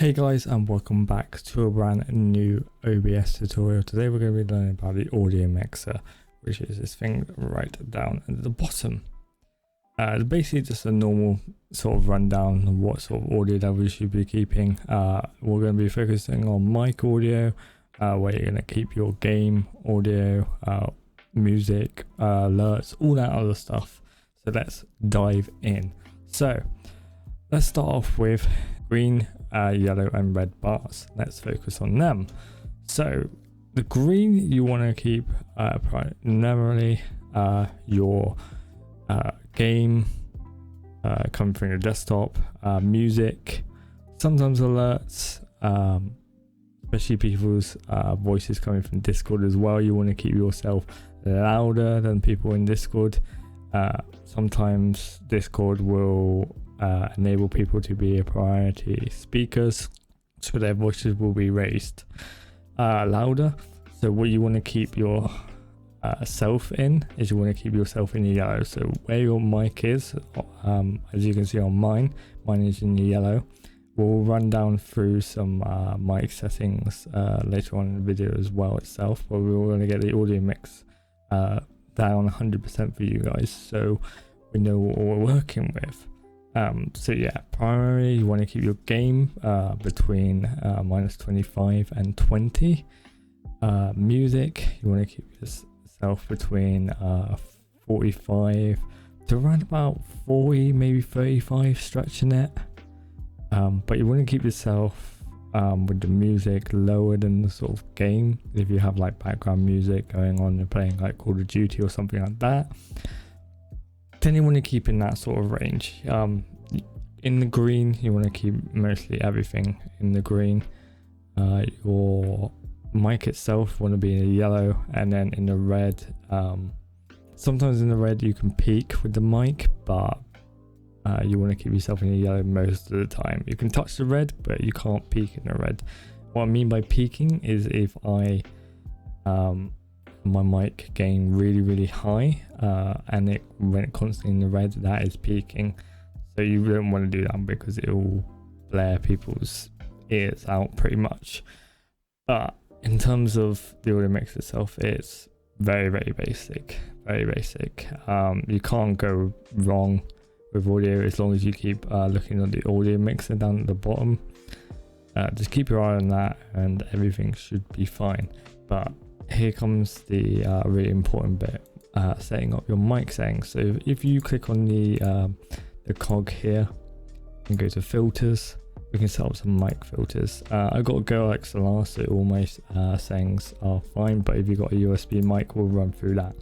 Hey guys, and welcome back to a brand new OBS tutorial. Today we're going to be learning about the audio mixer, which is this thing right down at the bottom. It's basically just a normal sort of rundown of what sort of audio levels you should be keeping. We're going to be focusing on mic audio, where you're going to keep your game audio, music, alerts, all that other stuff. So let's dive in. So let's start off with green, yellow and red bars. Let's focus on them. So the green, you want to keep primarily your game coming from your desktop, music, sometimes alerts, especially people's voices coming from Discord as well. You want to keep yourself louder than people in Discord. Sometimes Discord will enable people to be priority speakers, so their voices will be raised louder. So what you want to keep your self in is you want to keep yourself in the yellow. So where your mic is, as you can see on mine is in the yellow. We'll run down through some mic settings later on in the video as well itself, but we're going to get the audio mix down 100% for you guys, so we know what we're working with. So yeah, primarily you want to keep your game between -25 and 20. Music, you want to keep yourself between 45 to around about 40, maybe 35, stretching it. But you want to keep yourself with the music lower than the sort of game. If you have like background music going on and playing like Call of Duty or something like that, then you want to keep in that sort of range. In the green, you want to keep mostly everything in the green. Your mic itself want to be in the yellow, and then in the red, sometimes in the red you can peak with the mic, but you want to keep yourself in the yellow most of the time. You can touch the red, but you can't peak in the red. What I mean by peaking is if I my mic gain really high, and it went constantly in the red, that is peaking. So you don't want to do that because it will blare people's ears out pretty much. But in terms of the audio mix itself, it's very basic, you can't go wrong with audio as long as you keep looking at the audio mixer down at the bottom. Just keep your eye on that and everything should be fine. But here comes the really important bit, setting up your mic settings. So if you click on the cog here and go to filters, we can set up some mic filters. I got a Go XLR, so all my settings are fine, but if you've got a USB mic, we'll run through that.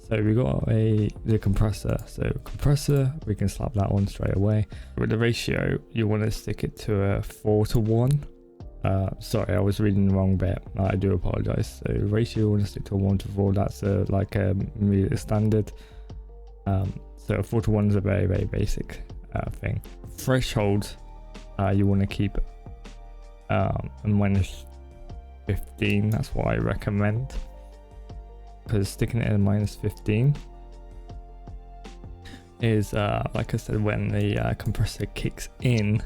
So we got the compressor. So compressor, we can slap that on straight away. With the ratio, you want to stick it to a 4:1. Sorry, I was reading the wrong bit. I do apologize. So ratio, you want to stick to a 1:4. That's like a music standard. So a 4:1 is a very basic thing. Threshold, you want to keep a -15. That's what I recommend, because sticking it at -15 is like I said, when the compressor kicks in.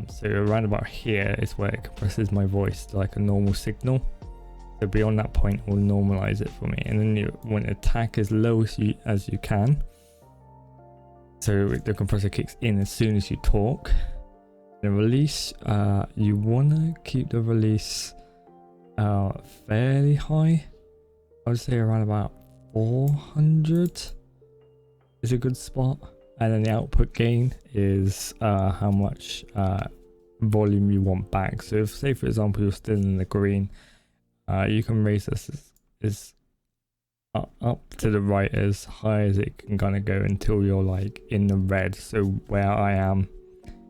So around about here is where it compresses my voice to like a normal signal. So beyond that point, it will normalize it for me, and then you want to attack as low as you can. So the compressor kicks in as soon as you talk. The release, you want to keep the release fairly high. I would say around about 400 is a good spot. And then the output gain is how much volume you want back. So if, say for example, you're still in the green, you can raise this up to the right as high as it can kind of go until you're like in the red. So where I am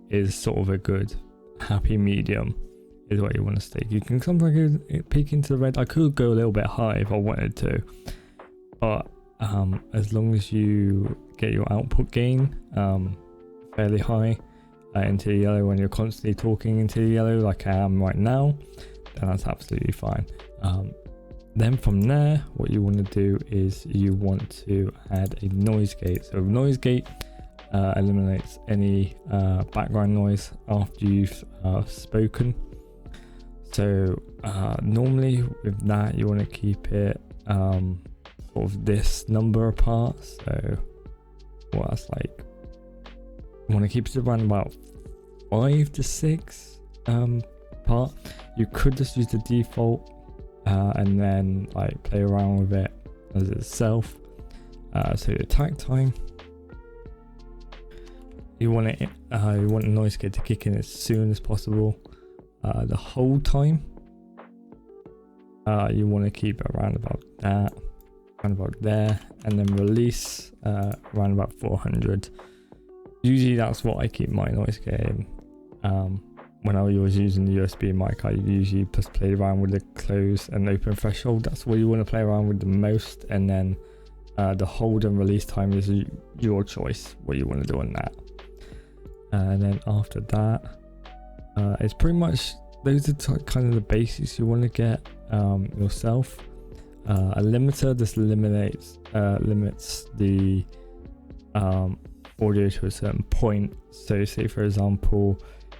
is sort of a good happy medium is what you want to stick. You can sometimes peek into the red. I could go a little bit high if I wanted to, but as long as you get your output gain fairly high into the yellow when you're constantly talking into the yellow like I am right now, then that's absolutely fine. Then from there, what you want to do is you want to add a noise gate. So noise gate, eliminates any background noise after you've spoken. So normally with that, you want to keep it sort of this number apart. So well, that's like, you want to keep it around about 5 to 6 apart. You could just use the default and then like play around with it as itself. So the attack time, you want it you want the noise gate to kick in as soon as possible. The hold time, you want to keep it around about that, around about there, and then release around about 400. Usually that's what I keep my noise gate in. When I was using the USB mic, I usually just played around with the close and open threshold. That's what you want to play around with the most, and then the hold and release time is your choice, what you want to do on that. And then after that, it's pretty much, those are kind of the basics you want to get yourself. A limiter just limits the audio to a certain point. So say for example,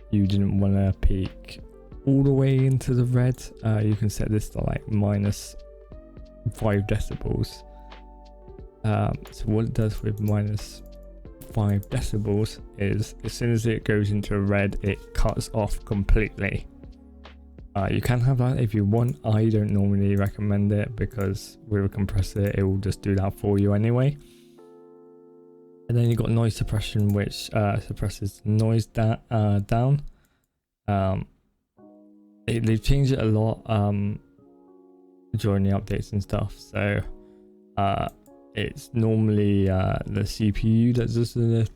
you didn't want to peak all the way into the red, you can set this to like -5 decibels. So what it does with -5 decibels is, as soon as it goes into red, it cuts off completely. You can have that if you want. I don't normally recommend it because with a compressor it will just do that for you anyway. And then you've got noise suppression, which suppresses noise down. They've changed it a lot during the updates and stuff. So it's normally the CPU that does the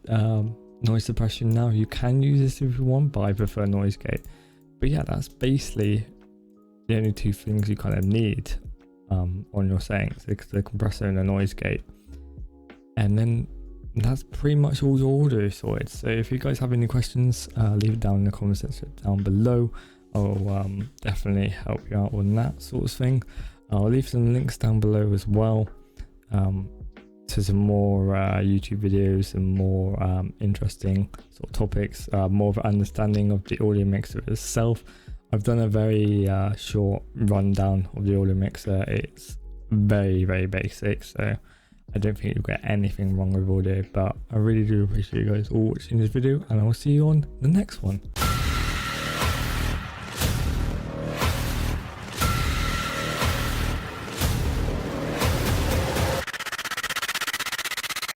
noise suppression now. You can use this if you want, but I prefer noise gate. But yeah, that's basically the only two things you kind of need on your settings, the compressor and the noise gate. And then that's pretty much all your audio sorted. So if you guys have any questions, leave it down in the comment section down below. I'll definitely help you out on that sort of thing. I'll leave some links down below as well to some more YouTube videos and more interesting sort of topics, more of an understanding of the audio mixer itself. I've done a very short rundown of the audio mixer. It's very, very basic, so I don't think you'll get anything wrong with audio, but I really do appreciate you guys all watching this video, and I will see you on the next one.